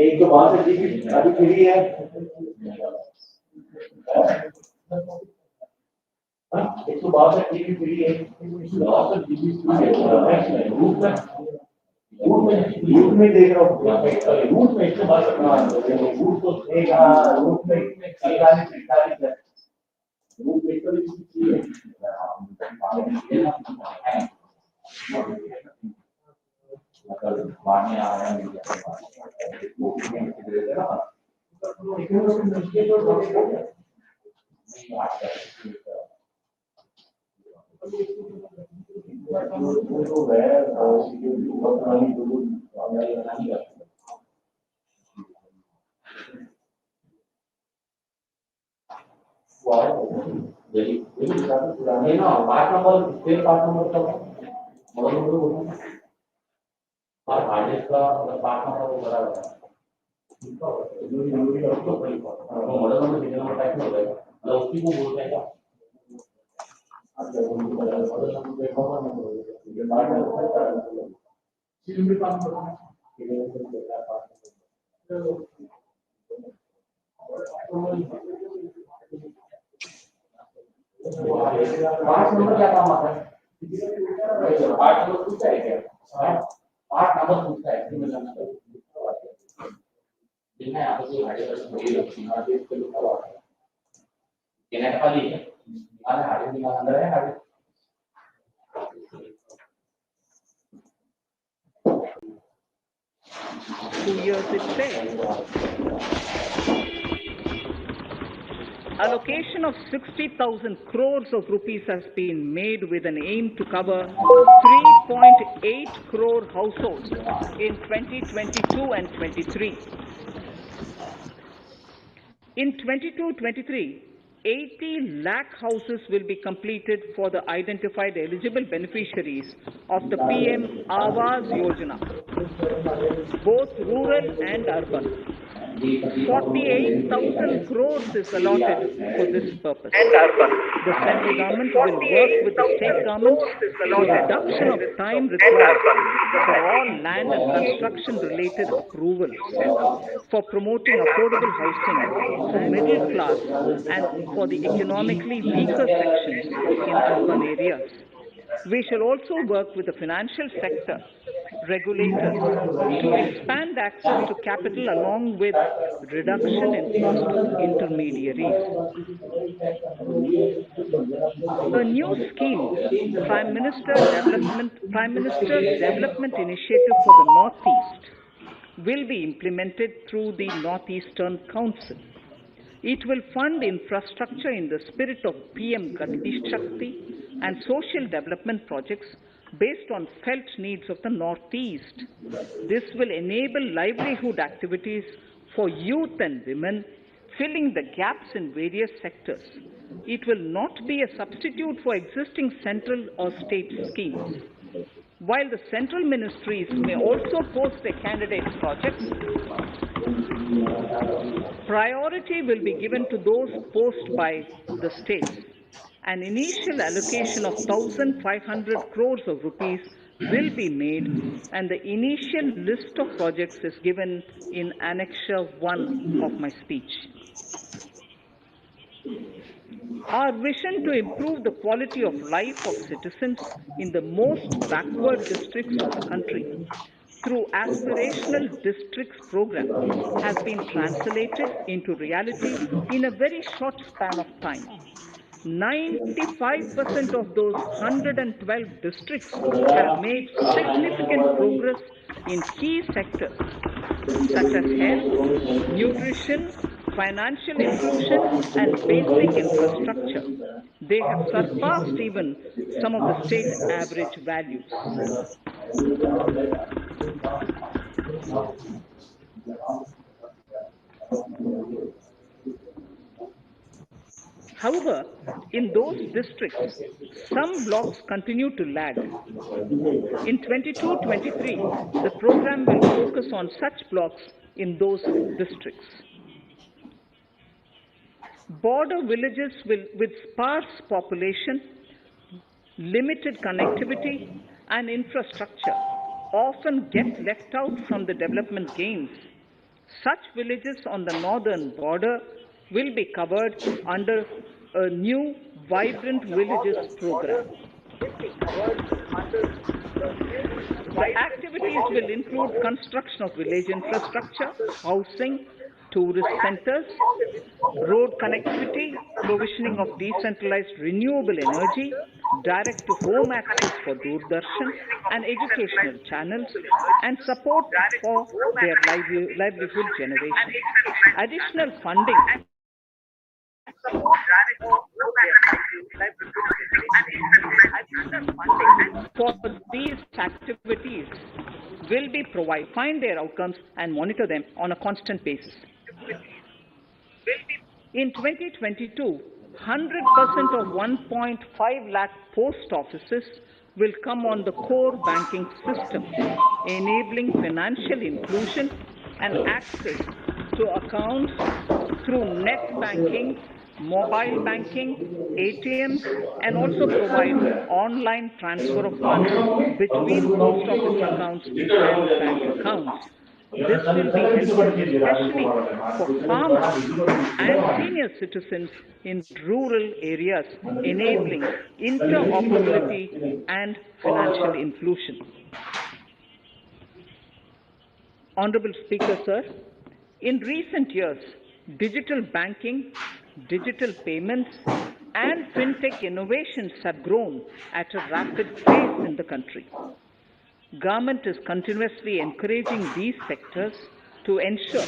एक तो वहां से टिकट अभी फ्री है, 162 टिकट फ्री है, रूट में देख रहा हूँ, रूट में 162 रूट तो देगा, रूट में 45 है, रूट में पानी आ रहा है पार्ट नंबर और हार्डवेयर का पार्ट नंबर वो बड़ा होता है, वो model number serial number type में होता है, मतलब उसी को बोलते हैं क्या? मॉडल नंबर देखो ये पार्ट नंबर सीरियल भी पार्ट नंबर पार्ट नंबर क्या काम आता है? पार्ट नंबर पूछता है क्या? पार्ट नंबर पूछता है कि मैं जानना चाहता हूं, जिन्हें आप जो हार्डवेयर के लिखा हुआ है, इन्हें खाली है, हमारे हार्डवेयर में अंदर है hardware years it failed. Allocation of 60,000 crores of rupees has been made with an aim to cover 3.8 crore households in 2022 and 23. In 22-23, 80 lakh houses will be completed for the identified eligible beneficiaries of the PM Awas Yojana, both rural and urban. 48,000 crores is allotted for this purpose. The central government will work with the state governments for reduction of time required for all land and construction related approvals, for promoting affordable housing for middle class and for the economically weaker sections in urban areas. We shall also work with the financial sector regulators to expand access to capital along with reduction in cost of intermediaries. A new scheme, Prime Minister's Development Initiative for the Northeast, will be implemented through the Northeastern Council. It will fund infrastructure in the spirit of PM Gati Shakti and social development projects based on felt needs of the Northeast. This will enable livelihood activities for youth and women, filling the gaps in various sectors. It will not be a substitute for existing central or state schemes. While the central ministries may also post their candidate projects, priority will be given to those posted by the states. An initial allocation of 1,500 crores of rupees will be made, and the initial list of projects is given in Annexure 1 of my speech. Our vision to improve the quality of life of citizens in the most backward districts of the country through Aspirational Districts program has been translated into reality in a very short span of time. 95% of those 112 districts have made significant progress in key sectors such as health, nutrition, financial inclusion, and basic infrastructure. They have surpassed even some of the state average values. However, in those districts, some blocks continue to lag. In 22-23, the program will focus on such blocks in those districts. Border villages with sparse population, limited connectivity, and infrastructure often get left out from the development gains. Such villages on the northern border will be covered under a new Vibrant Villages program. The activities will include construction of village infrastructure, housing, tourist centers, road connectivity, provisioning of decentralized renewable energy, direct-to-home access for Doordarshan and educational channels, and support for their livelihood generation. Additional funding for these activities will be provided, find their outcomes and monitor them on a constant basis. In 2022, 100% of 1.5 lakh post offices will come on the core banking system, enabling financial inclusion and access to accounts through net banking, mobile banking, ATMs, and also provide online transfer of funds between post office accounts and bank accounts. This will be helpful especially for farmers and senior citizens in rural areas, enabling interoperability and financial inclusion. Honorable Speaker, sir, in recent years, digital banking, digital payments, and fintech innovations have grown at a rapid pace in the country. Government is continuously encouraging these sectors to ensure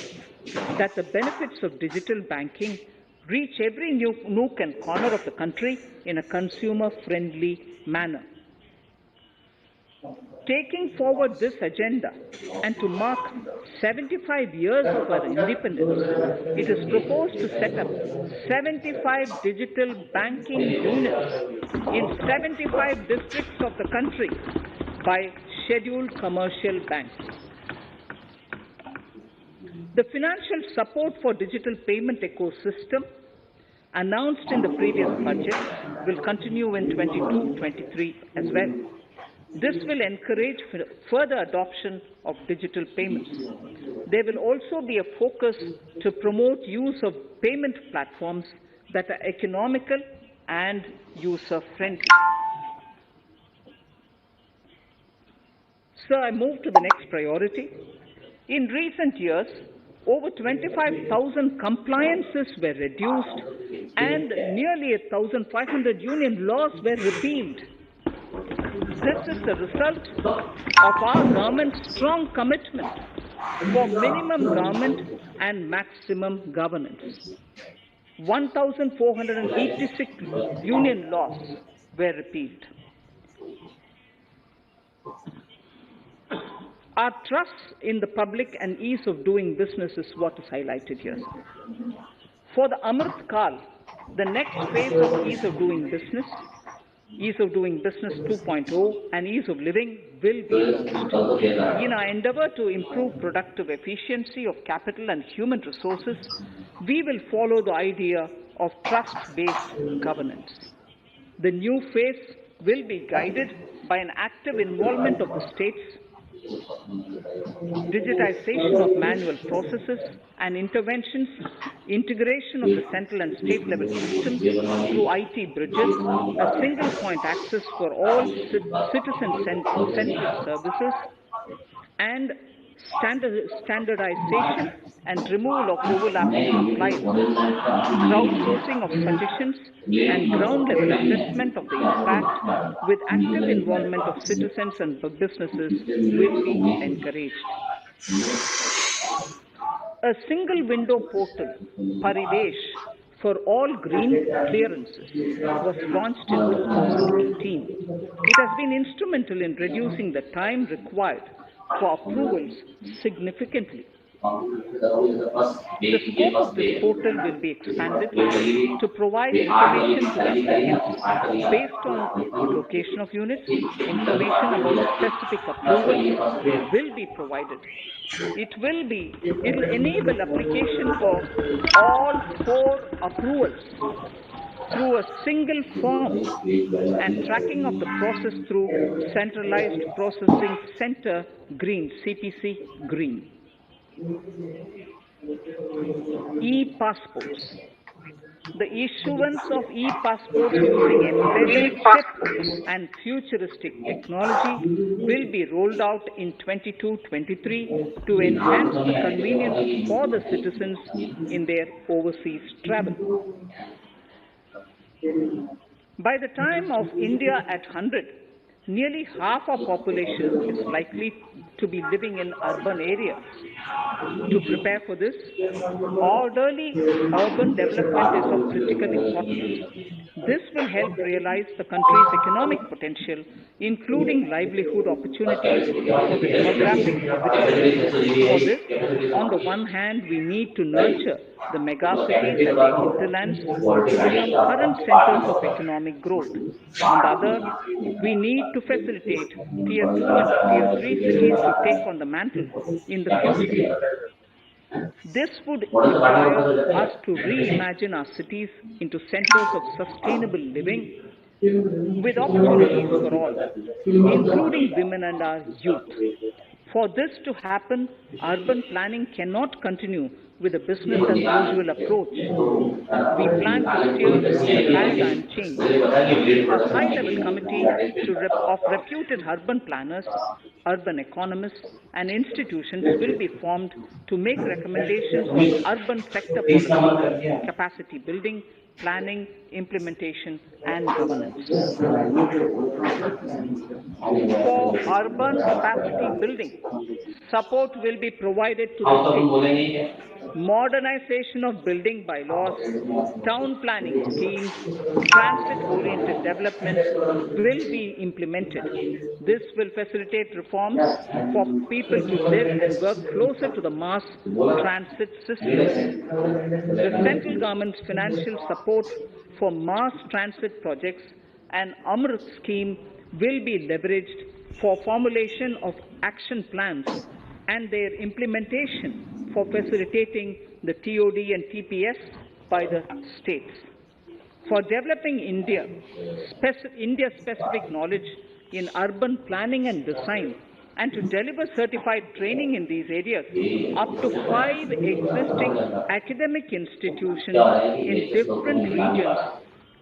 that the benefits of digital banking reach every nook and corner of the country in a consumer-friendly manner. Taking forward this agenda and to mark 75 years of our independence, it is proposed to set up 75 digital banking units in 75 districts of the country by scheduled commercial banks. The financial support for digital payment ecosystem announced in the previous budget will continue in 22-23 as well. This will encourage further adoption of digital payments. There will also be a focus to promote use of payment platforms that are economical and user-friendly. Sir, I move to the next priority. In recent years, over 25,000 compliances were reduced and nearly 1,500 union laws were repealed. This is the result of our government's strong commitment for minimum government and maximum governance. 1,486 union laws were repealed. Our trust in the public and ease of doing business is what is highlighted here. For the Amrit Kal, the next phase of ease of doing business 2.0 and ease of living will be launched. In our endeavor to improve productive efficiency of capital and human resources, we will follow the idea of trust-based governance. The new phase will be guided by an active involvement of the states, digitization of manual processes and interventions, integration of the central and state level systems through IT bridges, a single point access for all citizen-centric services, and standardization and removal of overlapping compliance, crowdsourcing of suggestions, and ground-level assessment of the impact with active involvement of citizens and businesses will be encouraged. A single window portal, Parivesh, for all green clearances was launched in 2018. It has been instrumental in reducing the time required for approvals significantly. The scope of this portal will be expanded to provide information to applicants based on location of units. Information about specific approvals will be provided. It will enable application for all 4 approvals through a single form and tracking of the process through Centralized Processing Center Green, CPC Green. E-passports. The issuance of e-passports using embedded chip and futuristic technology will be rolled out in 22-23 to enhance the convenience for the citizens in their overseas travel. By the time of India at 100, nearly half our population is likely to be living in urban areas. To prepare for this, orderly urban development is of critical importance. This will help realize the country's economic potential, including livelihood opportunities for the demographic visitors. For this, on the one hand, we need to nurture the megacities and the hinterlands to become current centers of economic growth. On the other, we need to facilitate Tier 2 and Tier 3 cities to take on the mantle in the future. This would require us to reimagine our cities into centers of sustainable living with opportunities for all, including women and our youth. For this to happen, urban planning cannot continue with a business as usual approach. We plan to steer the paradigm change. A high-level committee of reputed urban planners, urban economists, and institutions will be formed to make recommendations on urban sector policy, capacity building, planning, implementation, and governance. For urban capacity building, support will be provided to the state. Modernization of building bylaws, town planning schemes, transit-oriented developments will be implemented. This will facilitate reforms for people to live and work closer to the mass transit systems. The central government's financial support for mass transit projects and Amrit scheme will be leveraged for formulation of action plans and their implementation for facilitating the TOD and TPS by the states. For developing India-specific knowledge in urban planning and design, and to deliver certified training in these areas, up to 5 existing academic institutions in different regions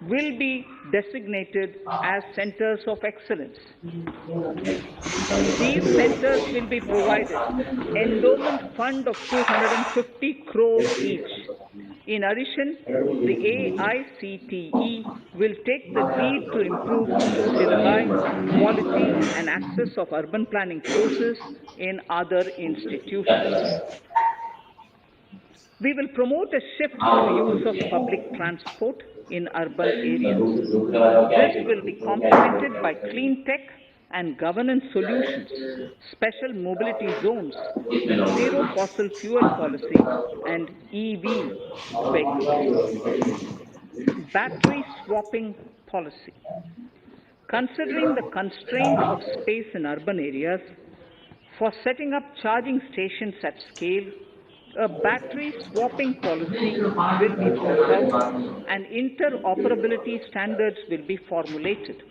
will be designated as centers of excellence. These centers will be provided endowment fund of 250 crores each. In addition, the AICTE will take the lead to improve syllabi, quality and access of urban planning courses in other institutions. We will promote a shift to use of public transport in urban areas. This will be complemented by clean tech and governance solutions, special mobility zones, zero fossil fuel policy, and EV vehicles. Battery swapping policy. Considering the constraint of space in urban areas, for setting up charging stations at scale, a battery swapping policy will be thought out and interoperability standards will be formulated.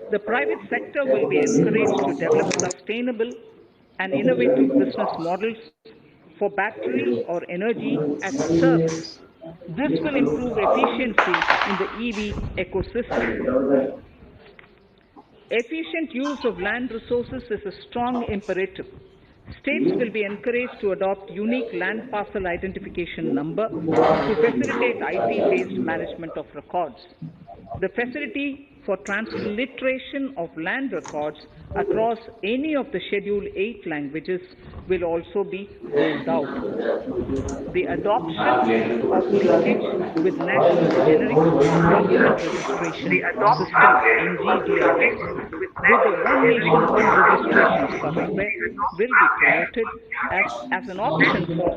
The private sector will be encouraged to develop sustainable and innovative business models for battery or energy as a service. This will improve efficiency in the EV ecosystem. Efficient use of land resources is a strong imperative. States will be encouraged to adopt unique land parcel identification number to facilitate IT-based management of records. The facility for transliteration of land records across any of the Schedule 8 languages will also be rolled out. The adoption of linkage with National Generic Document Registration System (NGDRS) with the One Nation One Registration software will be promoted as an option for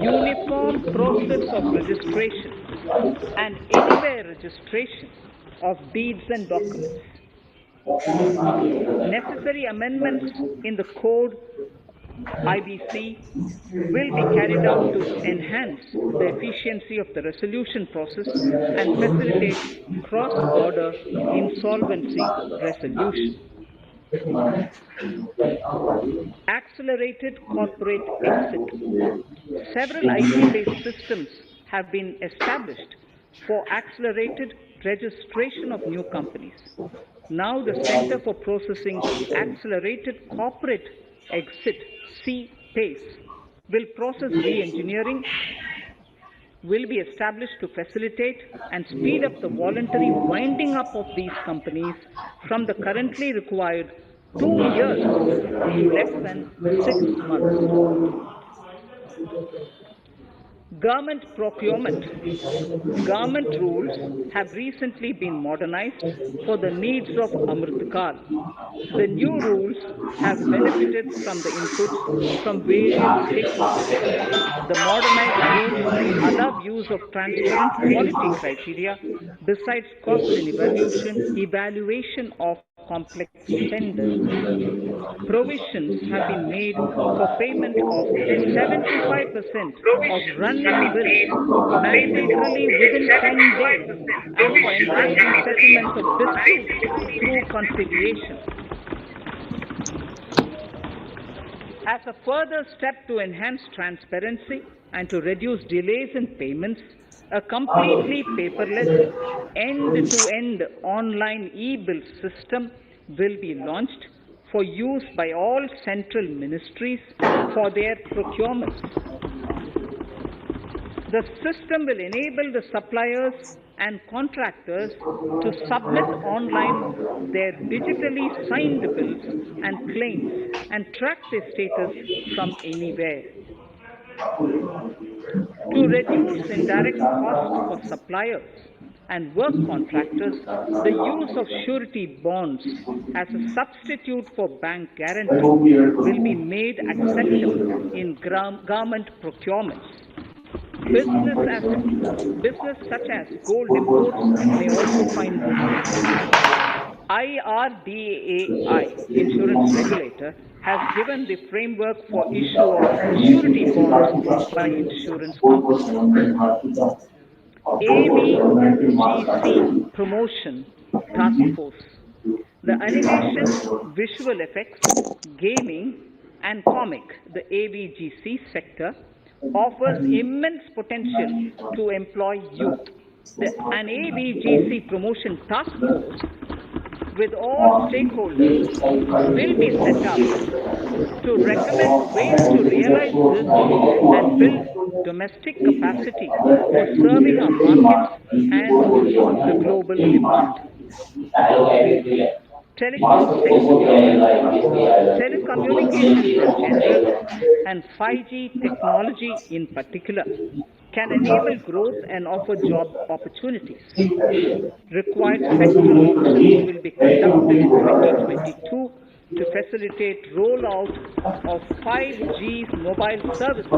uniform process of registration and anywhere registration of deeds and documents. Necessary amendments in the code IBC will be carried out to enhance the efficiency of the resolution process and facilitate cross-border insolvency resolution. Accelerated corporate exit. Several IT-based systems have been established for accelerated registration of new companies. Now the Center for Processing Accelerated Corporate Exit, CPACE, will process re-engineering, will be established to facilitate and speed up the voluntary winding up of these companies from the currently required 2 years to less than 6 months. Government procurement. Government rules have recently been modernized for the needs of Amrit Kal. The new rules have benefited from the inputs from various stakeholders. The modernized rules allow use of transparent quality criteria besides cost and evaluation of complex tenders. Provisions have been made for payment of 75% of running bills mandatorily within 10 days and for encouraging settlement of disputes through conciliation. As a further step to enhance transparency and to reduce delays in payments, a completely paperless, end-to-end online e-bill system will be launched for use by all central ministries for their procurements. The system will enable the suppliers and contractors to submit online their digitally signed bills and claims and track their status from anywhere. To reduce indirect costs for suppliers and work contractors, the use of surety bonds as a substitute for bank guarantee will be made acceptable in government procurements. Business such as gold imports may also find this. IRDAI, insurance regulator, has given the framework for issue of surety bonds by insurance companies. AVGC Promotion Task Force. The animation, visual effects, gaming, and comic, the AVGC sector, offers immense potential to employ youth. An AVGC Promotion Task Force with all stakeholders will be set up to recommend ways to realize this and build domestic capacity for serving our markets and the global demand. Telecommunications in general and 5G technology in particular can enable growth and offer job opportunities. Required sectoral auctions will be conducted in 2022 to facilitate rollout of 5G mobile services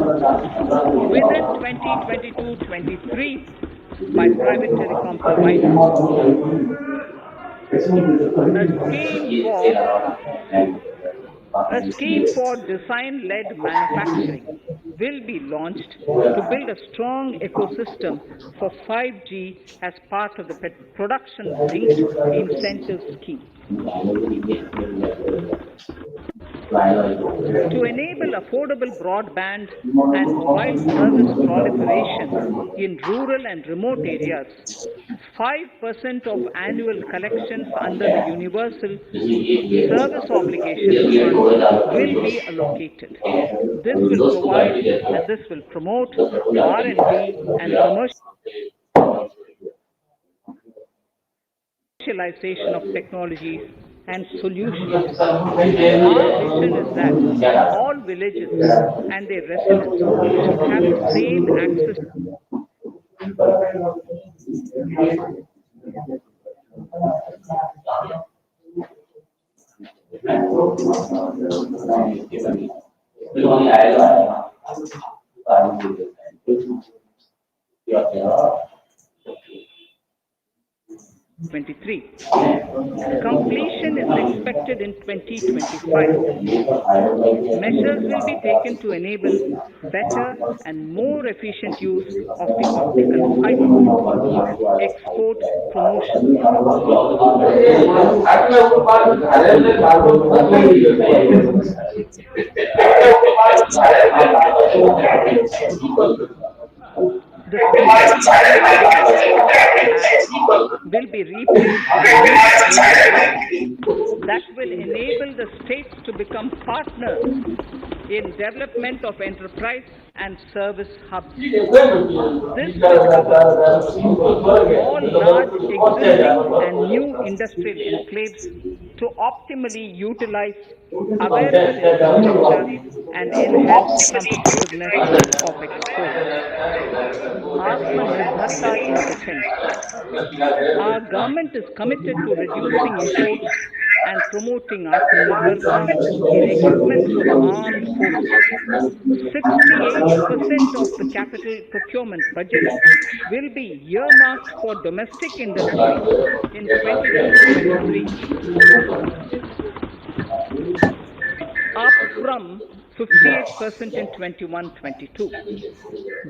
within 2022-23 by private telecom providers. A scheme for design-led manufacturing. will be launched to build a strong ecosystem for 5G as part of the production linked incentive scheme. To enable affordable broadband and mobile service proliferation in rural and remote areas, 5% of annual collections under the Universal Service Obligation Fund will be allocated. This will promote R&D and commercialization of technologies and solutions. Our vision is that all villages and their residents should have the same access '23. Completion is expected in 2025. Measures will be taken to enable better and more efficient use of the optical fiber. Export promotion. The will be replaced by that will enable the states to become partners in development of enterprise and service hubs. This will cover all large existing and new industrial enclaves to optimally utilize available infrastructure and enhance competitiveness of exports. Atmanirbharta in defense. Our government is committed to reducing imports and promoting Atmanirbharta in equipment of armed forces. 68% of the capital procurement budget will be earmarked for domestic industry in 2023, up from 58% in 21-22.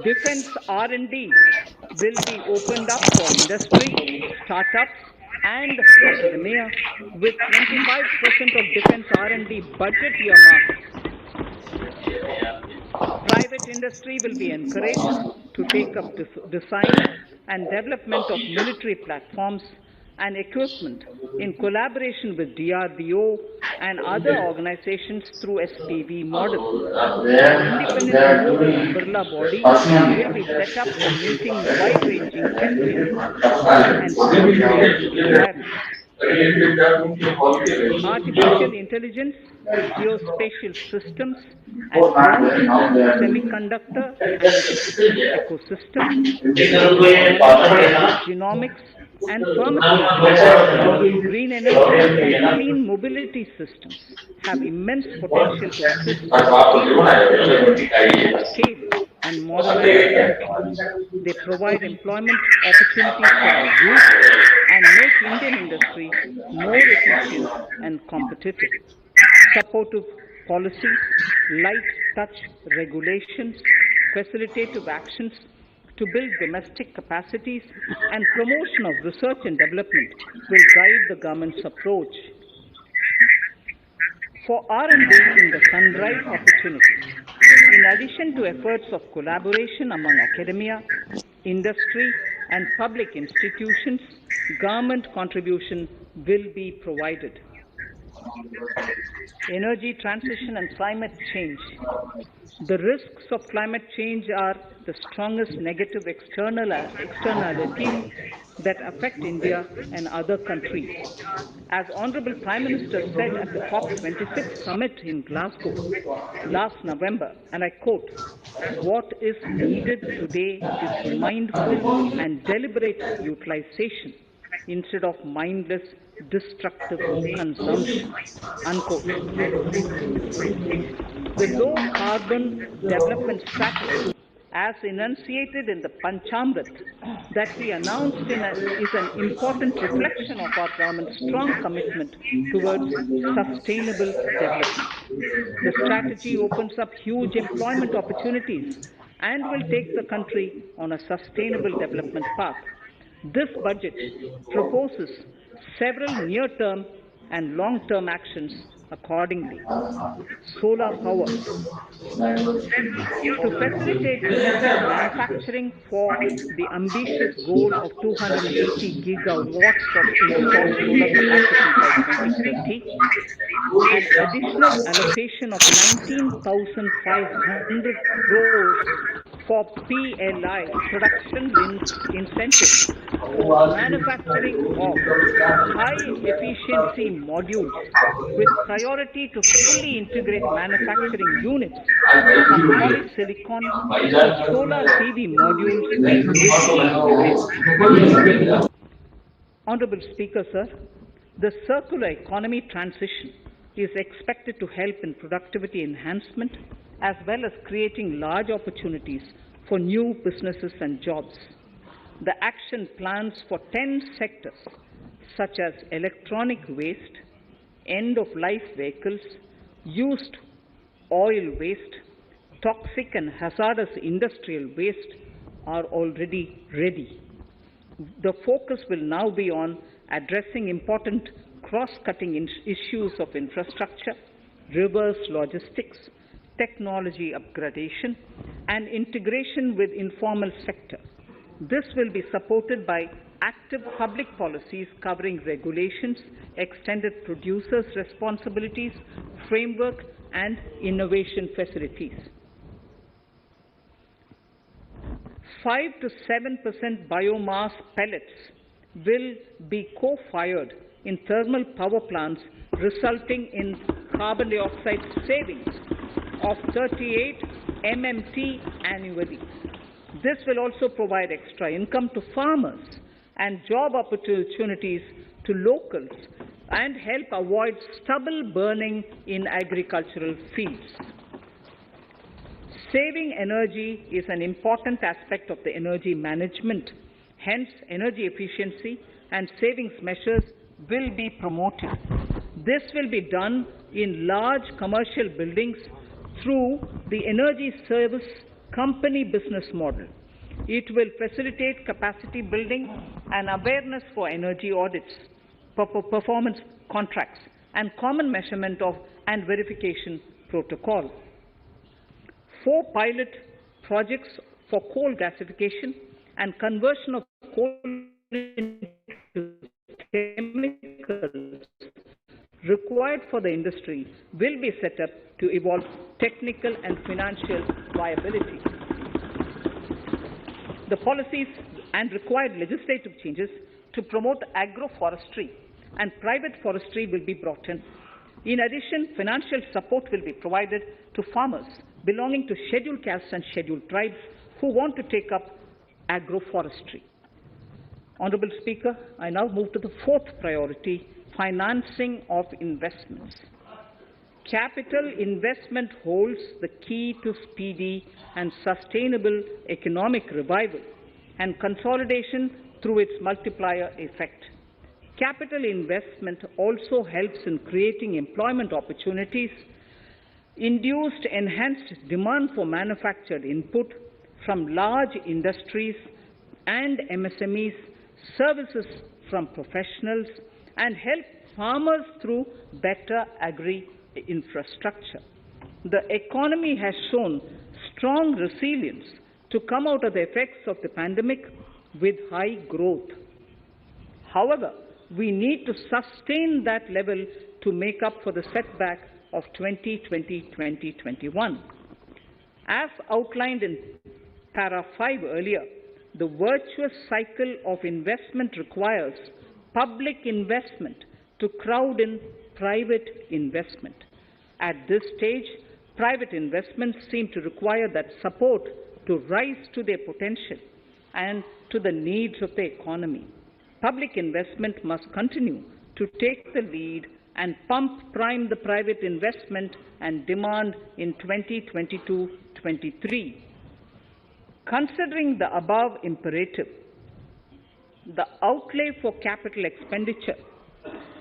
Defense R&D will be opened up for industry, startups, and academia, with 25% of defense R&D budget earmarked. Private industry will be encouraged to take up design and development of military platforms and equipment in collaboration with DRDO and other organizations through SPV model. An independent global umbrella body will be set up for meeting wide-ranging testing and certification requirements. Artificial intelligence, geospatial systems, advanced semiconductor and ecosystem, genomics, and pharmaceuticals, green energy, and clean mobility systems have immense potential to assist scale and modernize countries. They provide employment opportunities for our youth and make Indian industry more efficient and competitive. Supportive policies, light touch regulations, facilitative actions to build domestic capacities and promotion of research and development will guide the government's approach. For R&D in the sunrise opportunities, in addition to efforts of collaboration among academia, industry, and public institutions, government contribution will be provided. Energy transition and climate change. The risks of climate change are the strongest negative externalities that affect India and other countries. As Honorable Prime Minister said at the COP26 summit in Glasgow last November, and I quote, "What is needed today is mindful and deliberate utilization instead of mindless destructive consumption," unquote. The low carbon development strategy as enunciated in the Panchamrit that we announced is an important reflection of our government's strong commitment towards sustainable development. The strategy opens up huge employment opportunities and will take the country on a sustainable development path. This budget proposes several near-term and long-term actions accordingly. Solar power. To facilitate domestic manufacturing for the ambitious goal of 280 gigawatts of installed solar capacity by 2030, an additional allocation of 19,500 crores for PLI, production linked incentives, for manufacturing of high-efficiency modules with priority to fully integrate manufacturing units from polysilicon to solar PV modules with Honorable Speaker, sir, the circular economy transition is expected to help in productivity enhancement as well as creating large opportunities for new businesses and jobs. The action plans for 10 sectors such as electronic waste, end-of-life vehicles, used oil waste, toxic and hazardous industrial waste are already ready. The focus will now be on addressing important cross-cutting issues of infrastructure, reverse logistics, technology upgradation, and integration with informal sector. This will be supported by active public policies covering regulations, extended producers' responsibilities, framework, and innovation facilities. 5 to 7% biomass pellets will be co-fired in thermal power plants, resulting in carbon dioxide savings of 38 MMT annually. This will also provide extra income to farmers and job opportunities to locals and help avoid stubble burning in agricultural fields. Saving energy is an important aspect of the energy management. Hence, energy efficiency and savings measures will be promoted. This will be done in large commercial buildings through the energy service company business model. It will facilitate capacity building and awareness for energy audits, performance contracts, and common measurement of and verification protocol. 4 pilot projects for coal gasification and conversion of coal into chemicals required for the industry will be set up to evolve technical and financial viability. The policies and required legislative changes to promote agroforestry and private forestry will be brought in. In addition, financial support will be provided to farmers belonging to scheduled castes and scheduled tribes who want to take up agroforestry. Honorable Speaker, I now move to the 4th priority, financing of investments. Capital investment holds the key to speedy and sustainable economic revival and consolidation through its multiplier effect. Capital investment also helps in creating employment opportunities, induced enhanced demand for manufactured input from large industries and MSMEs, services from professionals, and help farmers through better agri-infrastructure. The economy has shown strong resilience to come out of the effects of the pandemic with high growth. However, we need to sustain that level to make up for the setback of 2020-2021. As outlined in para 5 earlier, the virtuous cycle of investment requires public investment to crowd in private investment. At this stage, private investments seem to require that support to rise to their potential and to the needs of the economy. Public investment must continue to take the lead and prime the private investment and demand in 2022-23. Considering the above imperative, the outlay for capital expenditure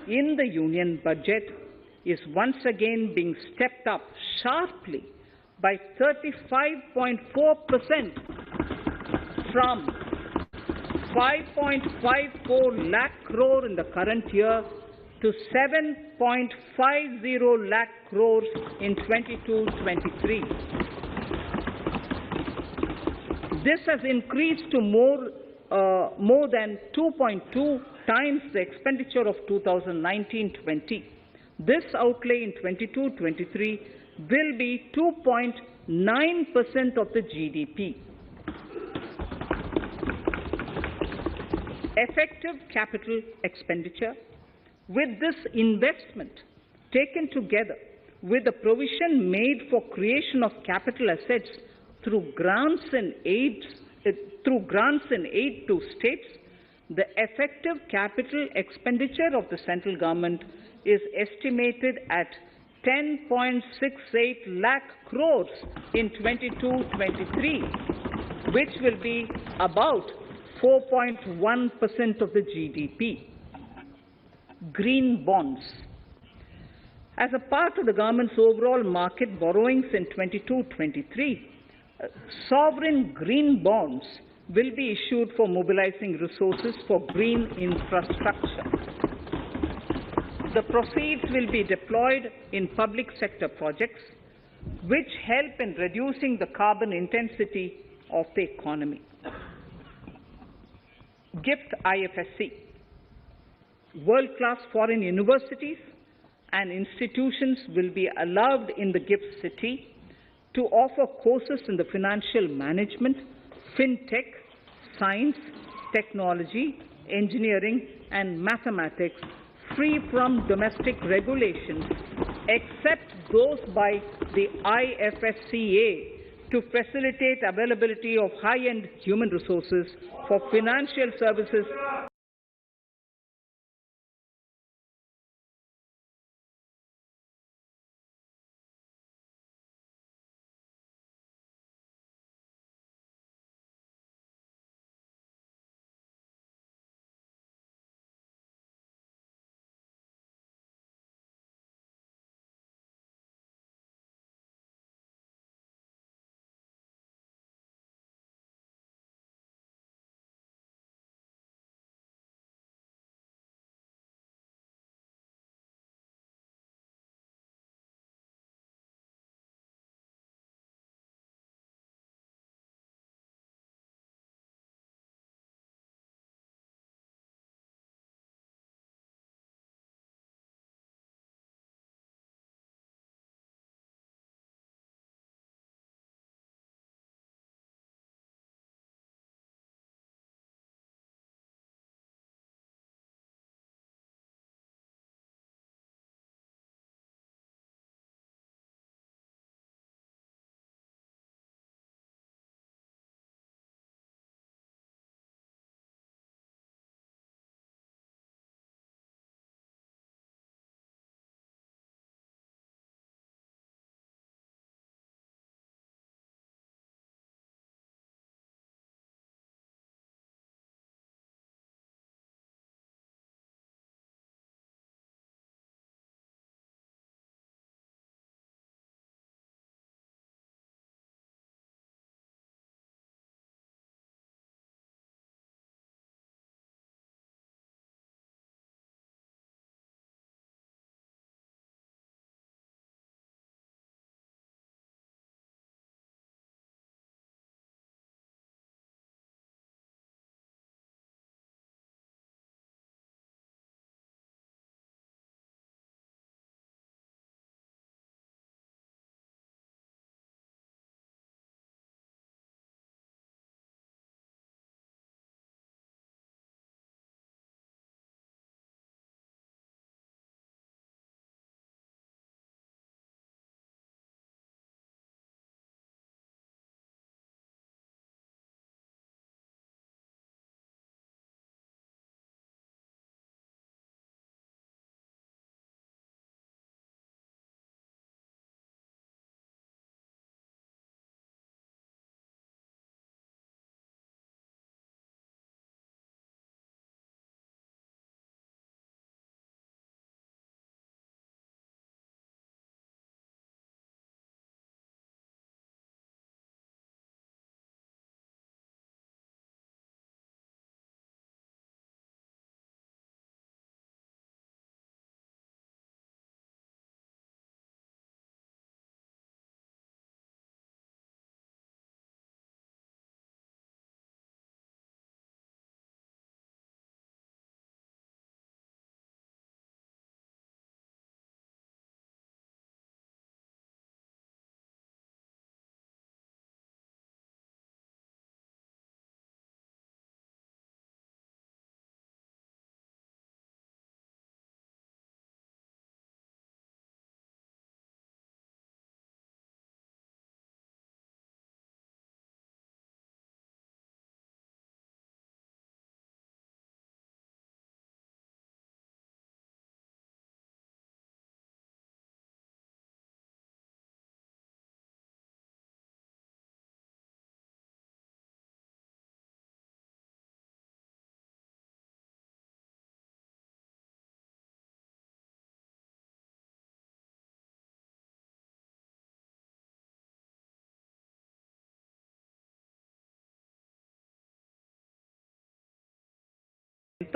in the Union budget is once again being stepped up sharply by 35.4% from 5.54 lakh crore in the current year to 7.50 lakh crores in 22-23. This has increased to more than 2.2 times the expenditure of 2019-20. This outlay in 22-23 will be 2.9% of the GDP. Effective capital expenditure. With this investment taken together with the provision made for creation of capital assets through grants and aid to states, the effective capital expenditure of the central government is estimated at 10.68 lakh crores in 22-23, which will be about 4.1% of the GDP. Green bonds. As a part of the government's overall market borrowings in 22-23, sovereign green bonds will be issued for mobilizing resources for green infrastructure. The proceeds will be deployed in public sector projects which help in reducing the carbon intensity of the economy. GIFT IFSC. World-class foreign universities and institutions will be allowed in the GIFT City to offer courses in the financial management, fintech, science, technology, engineering, and mathematics free from domestic regulations, except those by the IFSCA to facilitate availability of high-end human resources for financial services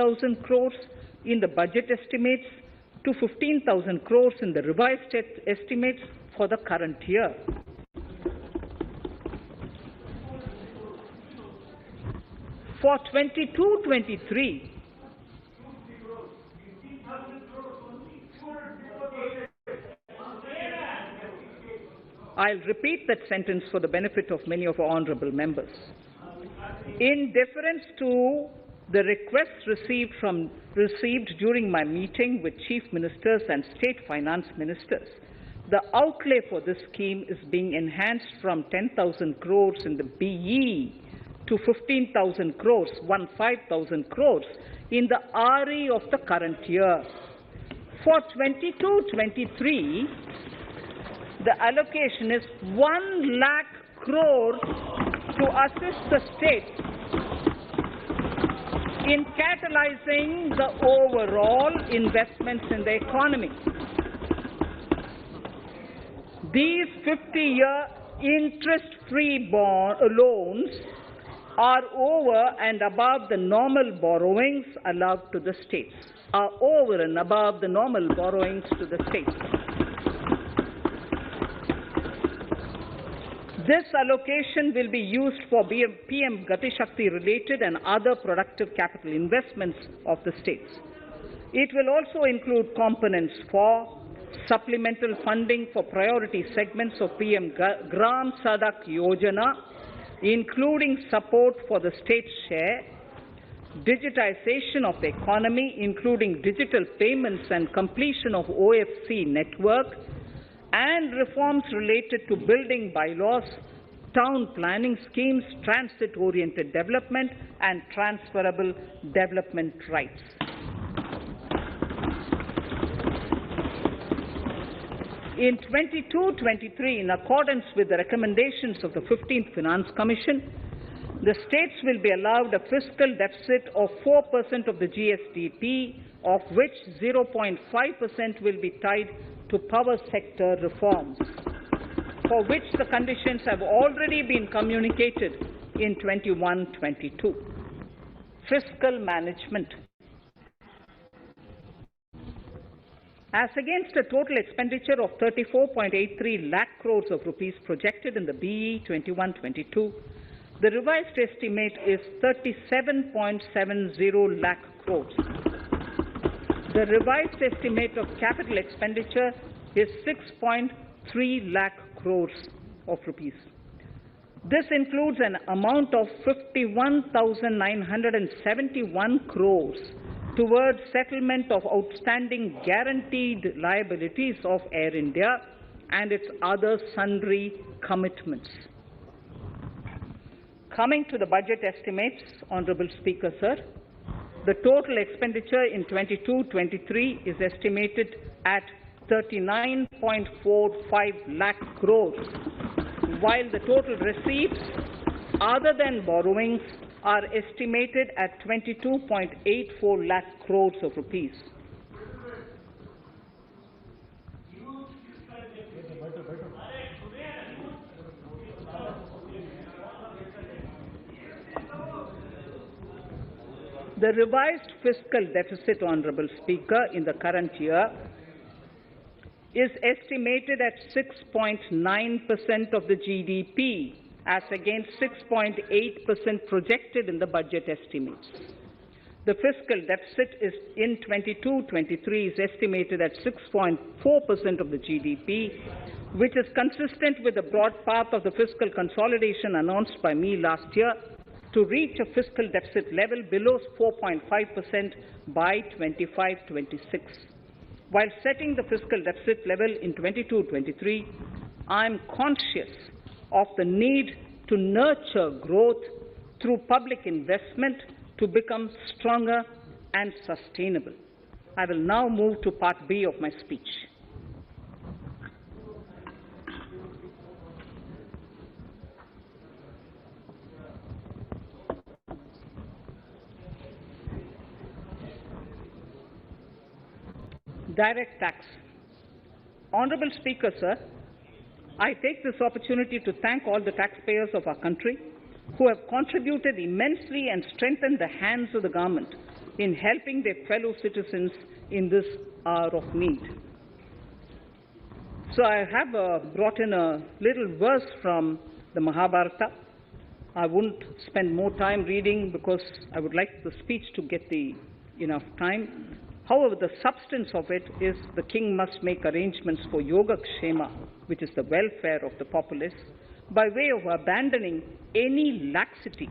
5,000 crores in the budget estimates to 15,000 crores in the revised estimates for the current year. For 22-23, I'll repeat that sentence for the benefit of many of our honourable members. In deference to the requests received during my meeting with chief ministers and state finance ministers, the outlay for this scheme is being enhanced from 10,000 crores in the BE to 15,000 crores, 15,000 crores in the RE of the current year. For 22-23, the allocation is 1 lakh crores to assist the states in catalyzing the overall investments in the economy. These 50-year interest-free loans are over and above the normal borrowings allowed to the states, This allocation will be used for PM Gati Shakti related and other productive capital investments of the states. It will also include components for supplemental funding for priority segments of PM Gram Sadak Yojana, including support for the state's share, digitization of the economy, including digital payments and completion of OFC network, and reforms related to building bylaws, town planning schemes, transit-oriented development, and transferable development rights. In 22-23, in accordance with the recommendations of the 15th Finance Commission, the states will be allowed a fiscal deficit of 4% of the GSDP, of which 0.5% will be tied to power sector reforms, for which the conditions have already been communicated in 21-22. Fiscal management. As against a total expenditure of 34.83 lakh crores of rupees projected in the BE 21-22, the revised estimate is 37.70 lakh crores. The revised estimate of capital expenditure is 6.3 lakh crores of rupees. This includes an amount of 51,971 crores towards settlement of outstanding guaranteed liabilities of Air India and its other sundry commitments. Coming to the budget estimates, Honourable Speaker, sir, the total expenditure in 22-23 is estimated at 39.45 lakh crores, while the total receipts other than borrowings are estimated at 22.84 lakh crores of rupees. The revised fiscal deficit, Honourable Speaker, in the current year is estimated at 6.9% of the GDP, as against 6.8% projected in the budget estimates. The fiscal deficit is in 22-23 is estimated at 6.4% of the GDP, which is consistent with the broad path of the fiscal consolidation announced by me last year to reach a fiscal deficit level below 4.5% by 25-26. While setting the fiscal deficit level in 22-23, I am conscious of the need to nurture growth through public investment to become stronger and sustainable. I will now move to Part B of my speech. Direct tax. Honourable Speaker, sir, I take this opportunity to thank all the taxpayers of our country who have contributed immensely and strengthened the hands of the government in helping their fellow citizens in this hour of need. So I have brought in a little verse from the Mahabharata. I won't spend more time reading because I would like the speech to get enough time. However, the substance of it is the king must make arrangements for Yoga Kshema, which is the welfare of the populace, by way of abandoning any laxity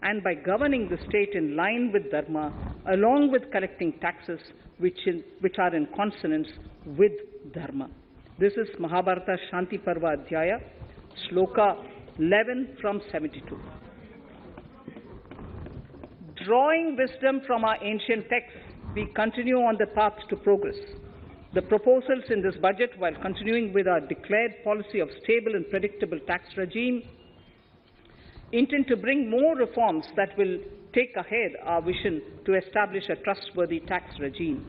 and by governing the state in line with Dharma, along with collecting taxes which are in consonance with Dharma. This is Mahabharata Shanti Parva Adhyaya, Shloka 11 from 72. Drawing wisdom from our ancient texts, we continue on the path to progress. The proposals in this budget, while continuing with our declared policy of stable and predictable tax regime, intend to bring more reforms that will take ahead our vision to establish a trustworthy tax regime.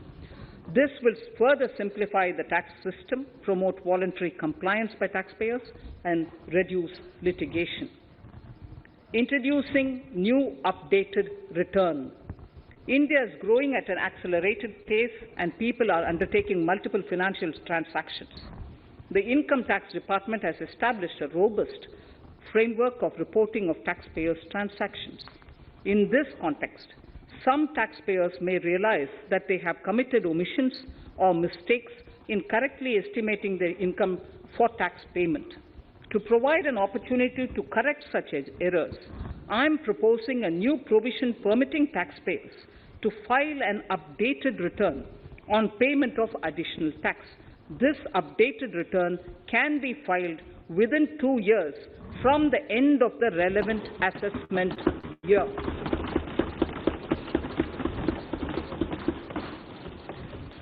This will further simplify the tax system, promote voluntary compliance by taxpayers, and reduce litigation. Introducing new updated return. India is growing at an accelerated pace, and people are undertaking multiple financial transactions. The Income Tax Department has established a robust framework of reporting of taxpayers' transactions. In this context, some taxpayers may realize that they have committed omissions or mistakes in correctly estimating their income for tax payment. To provide an opportunity to correct such errors, I am proposing a new provision permitting taxpayers to file an updated return on payment of additional tax. This updated return can be filed within 2 years from the end of the relevant assessment year.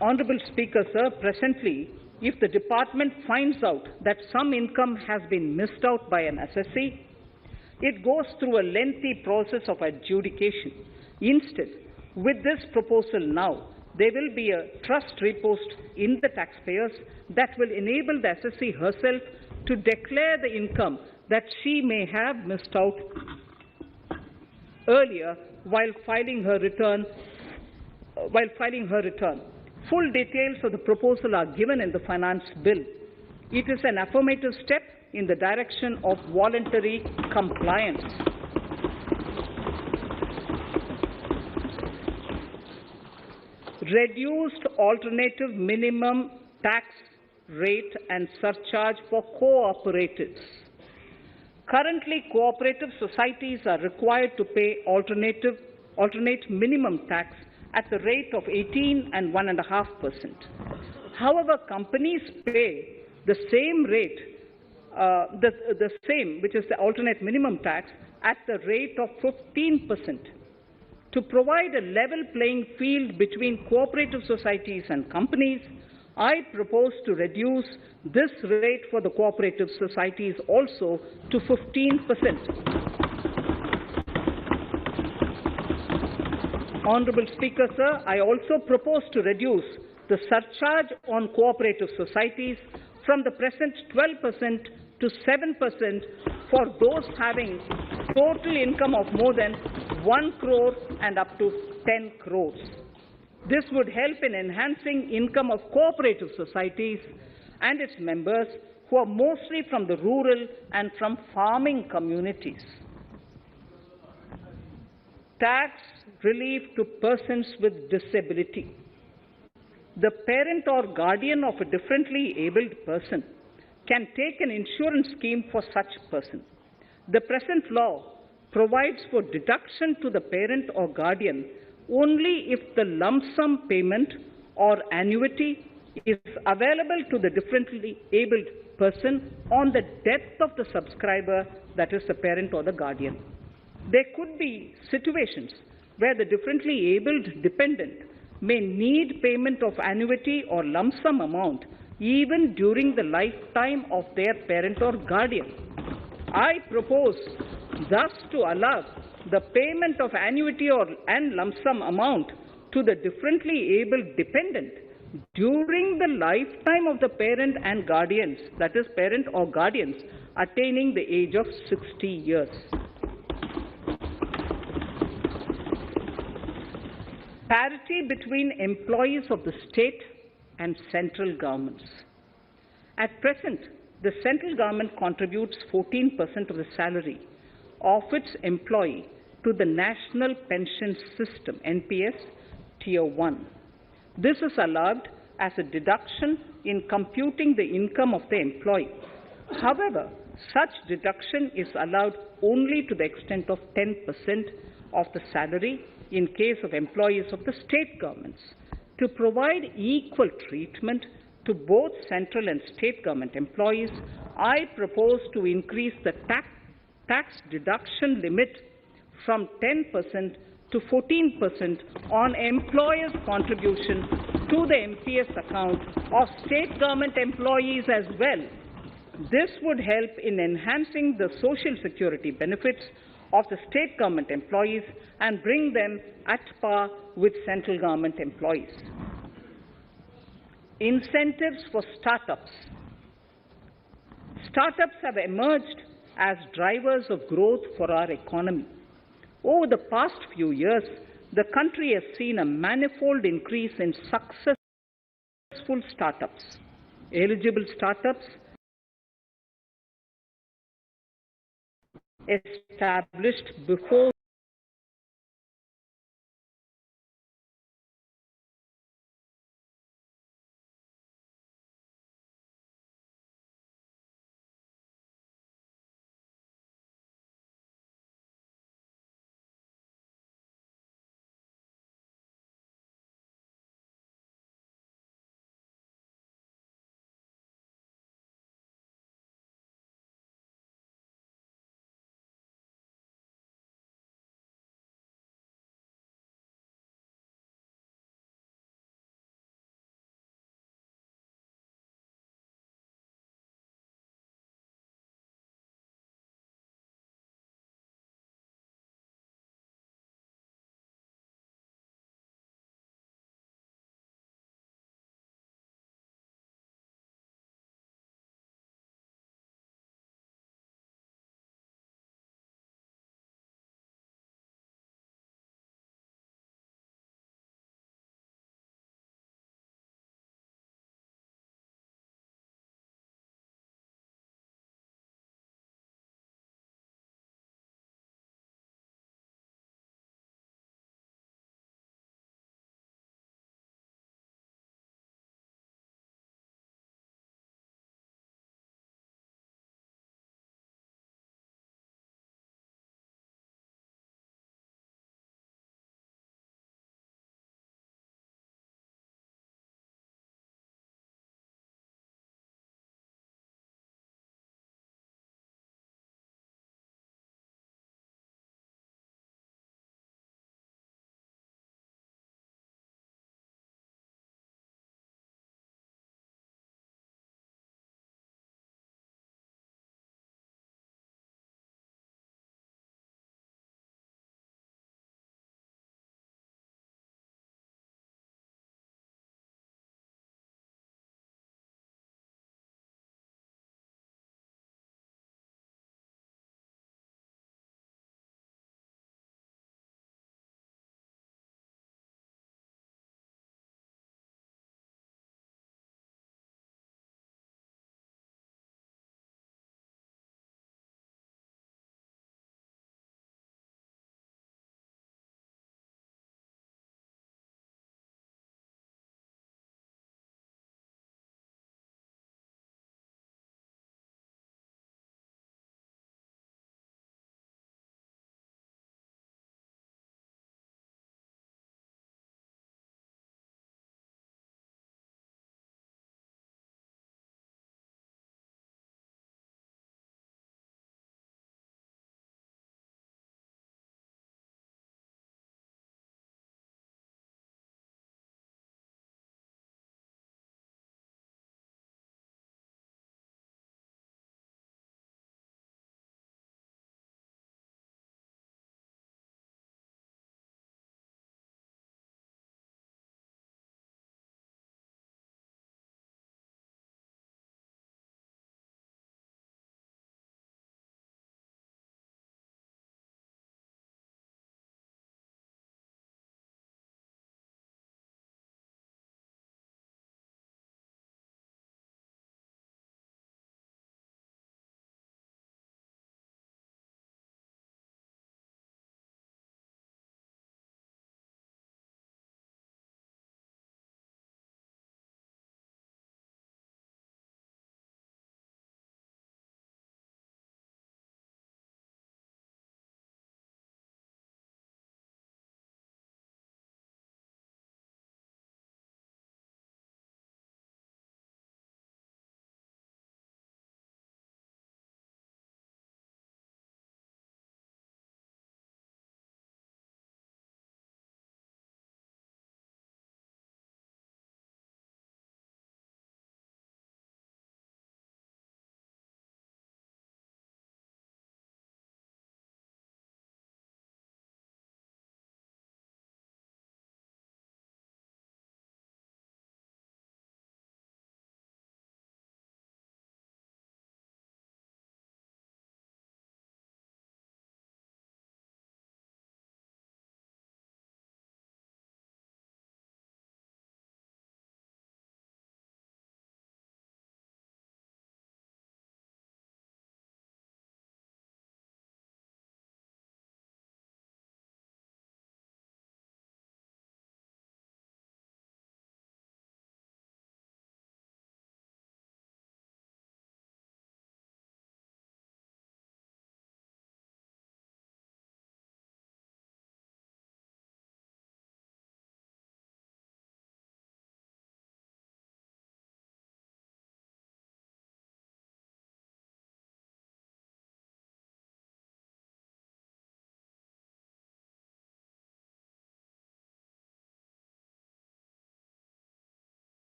Honourable Speaker, sir, presently, if the department finds out that some income has been missed out by an assessee, it goes through a lengthy process of adjudication. Instead, with this proposal now, there will be a trust repost in the taxpayers that will enable the assessee herself to declare the income that she may have missed out earlier while filing her return. Full details of the proposal are given in the Finance Bill. It is an affirmative step in the direction of voluntary compliance. Reduced alternative minimum tax rate and surcharge for cooperatives. Currently, cooperative societies are required to pay alternate minimum tax at the rate of 18 and 1.5%. However, companies pay the same rate, the same, which is the alternate minimum tax, at the rate of 15%. To provide a level playing field between cooperative societies and companies, I propose to reduce this rate for the cooperative societies also to 15%. Honourable Speaker, sir, I also propose to reduce the surcharge on cooperative societies from the present 12% to 7% for those having total income of more than 1 crore and up to 10 crores. This would help in enhancing income of cooperative societies and its members who are mostly from the rural and from farming communities. Tax relief to persons with disability. The parent or guardian of a differently abled person can take an insurance scheme for such person. The present law provides for deduction to the parent or guardian only if the lump sum payment or annuity is available to the differently abled person on the death of the subscriber, that is the parent or the guardian. There could be situations where the differently abled dependent may need payment of annuity or lump sum amount even during the lifetime of their parent or guardian. I propose thus to allow the payment of annuity and lump sum amount to the differently abled dependent during the lifetime of the parent and guardians, that is parent or guardians, attaining the age of 60 years. Parity between employees of the state and central governments. At present, the central government contributes 14% of the salary of its employee to the National Pension System, NPS, Tier 1. This is allowed as a deduction in computing the income of the employee. However, such deduction is allowed only to the extent of 10% of the salary in case of employees of the state governments. To provide equal treatment to both central and state government employees, I propose to increase the tax deduction limit from 10% to 14% on employers' contribution to the MPS account of state government employees as well. This would help in enhancing the social security benefits of the state government employees and bring them at par with central government employees. Incentives for startups. Startups have emerged as drivers of growth for our economy. Over the past few years, the country has seen a manifold increase in successful startups. Eligible startups established before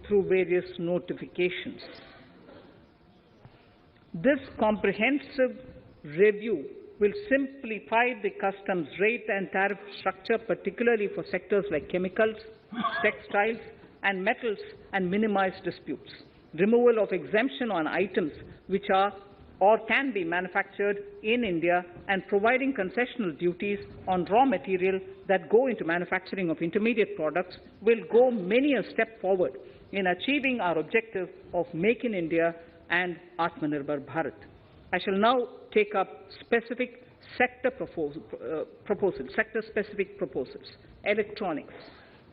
through various notifications. This comprehensive review will simplify the customs rate and tariff structure, particularly for sectors like chemicals, textiles, and metals, and minimize disputes. Removal of exemption on items which are or can be manufactured in India, and providing concessional duties on raw material that go into manufacturing of intermediate products will go many a step forward in achieving our objective of Make in India and Atmanirbhar Bharat. I shall now take up specific sector-specific proposals. Electronics.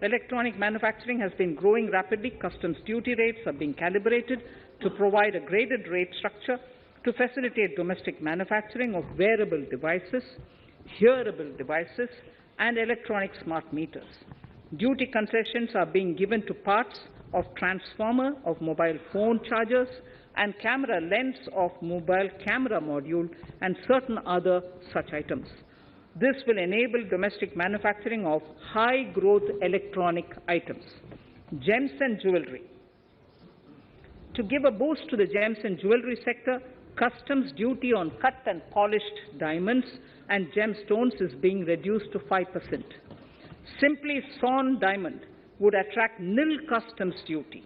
Electronic manufacturing has been growing rapidly. Customs duty rates are being calibrated to provide a graded rate structure to facilitate domestic manufacturing of wearable devices, hearable devices, and electronic smart meters. Duty concessions are being given to parts of transformer of mobile phone chargers and camera lens of mobile camera module and certain other such items. This will enable domestic manufacturing of high-growth electronic items. Gems and jewelry. To give a boost to the gems and jewelry sector, customs duty on cut and polished diamonds and gemstones is being reduced to 5%. Simply sawn diamond would attract nil customs duty.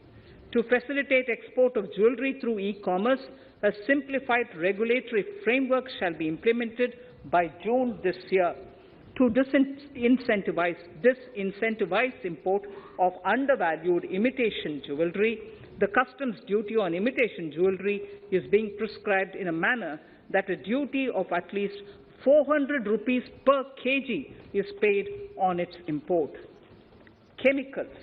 To facilitate export of jewelry through e-commerce, a simplified regulatory framework shall be implemented by June this year. To disincentivize import of undervalued imitation jewelry, the customs duty on imitation jewelry is being prescribed in a manner that a duty of at least 400 rupees per kg is paid on its import. Chemicals.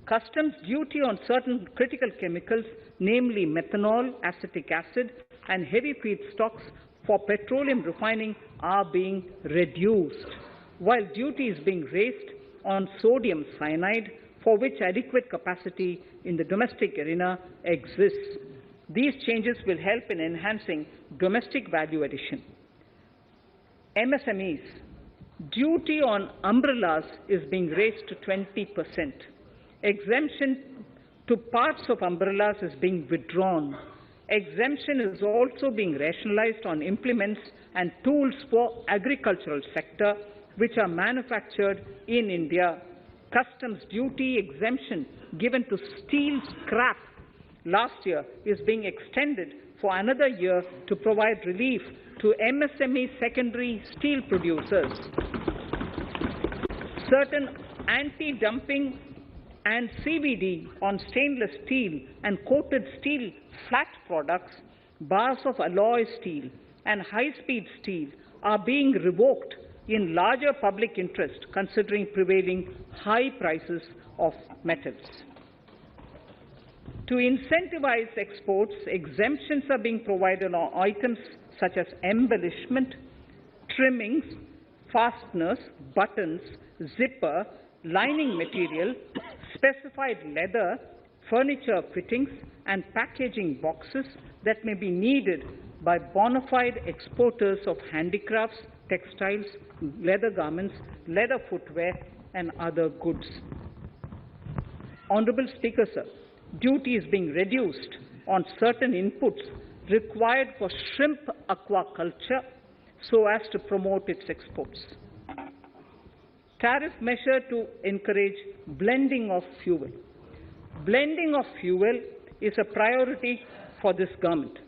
Customs duty on certain critical chemicals, namely methanol, acetic acid, and heavy feedstocks for petroleum refining are being reduced, while duty is being raised on sodium cyanide, for which adequate capacity in the domestic arena exists. These changes will help in enhancing domestic value addition. MSMEs. Duty on umbrellas is being raised to 20%. Exemption to parts of umbrellas is being withdrawn. Exemption is also being rationalized on implements and tools for agricultural sector which are manufactured in India. Customs duty exemption given to steel scrap last year is being extended for another year to provide relief to MSME secondary steel producers. Certain anti-dumping and CVD on stainless steel and coated steel flat products, bars of alloy steel and high-speed steel are being revoked in larger public interest considering prevailing high prices of metals. To incentivize exports, exemptions are being provided on items such as embellishment, trimmings, fasteners, buttons, zipper, lining material, specified leather, furniture fittings, and packaging boxes that may be needed by bona fide exporters of handicrafts, textiles, leather garments, leather footwear, and other goods. Honourable Speaker, sir, duty is being reduced on certain inputs required for shrimp aquaculture so as to promote its exports. Tariff measure to encourage blending of fuel. Blending of fuel is a priority for this government.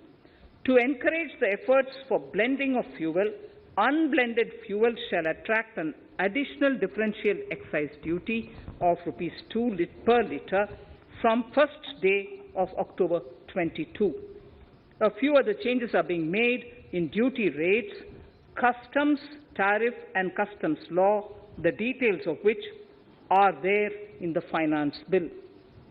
To encourage the efforts for blending of fuel, unblended fuel shall attract an additional differential excise duty of rupees 2 per litre from first day of October 22. A few other changes are being made in duty rates, customs, tariff and customs law, the details of which are there in the finance bill.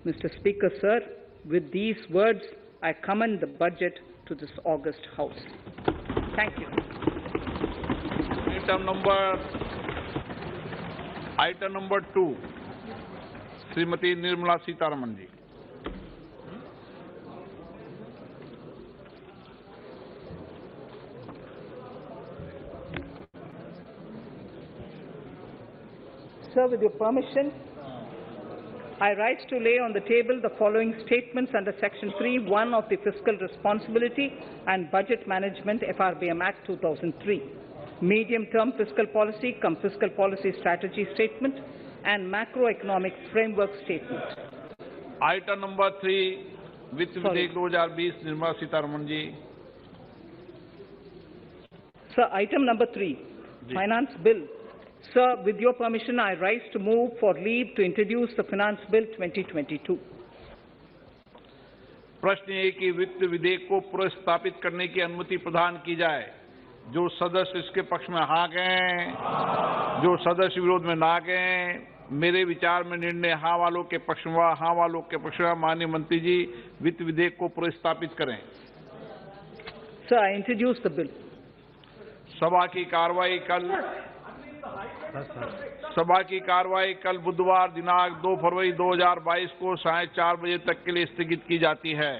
Mr. Speaker, sir, with these words, I commend the budget to this august House. Thank you. Item number 2, Srimati Nirmala Sitharaman ji. Sir, with your permission, I rise to lay on the table the following statements under Section 3(1) of the Fiscal Responsibility and Budget Management FRBM Act 2003, Medium-Term Fiscal Policy cum Fiscal Policy Strategy Statement and Macroeconomic Framework Statement. Item number 3 वित्त विधेयक 2020 Nirmala Sitharaman ji. Sir, item number 3, Finance Bill. Sir, with your permission, I rise to move for leave to introduce the Finance Bill 2022. प्रश्न ये कि वित्त विधेयक को पुनर्स्थापित करने की अनुमति प्रदान की जाए। जो सदस्य इसके पक्ष में हाँ गए, जो सदस्य विरोध में ना गए, मेरे विचार में निर्णय हाँ वालों के पक्ष में, हाँ वालों के पक्ष में। माननीय मंत्री जी, वित्त विधेयक को पुनर्स्थापित करें। Sir, I introduce the bill. सभा की कार्रवाई कल बुधवार दिनांक 2 फरवरी 2022 को 4:30 बजे तक के लिए स्थगित की जाती है।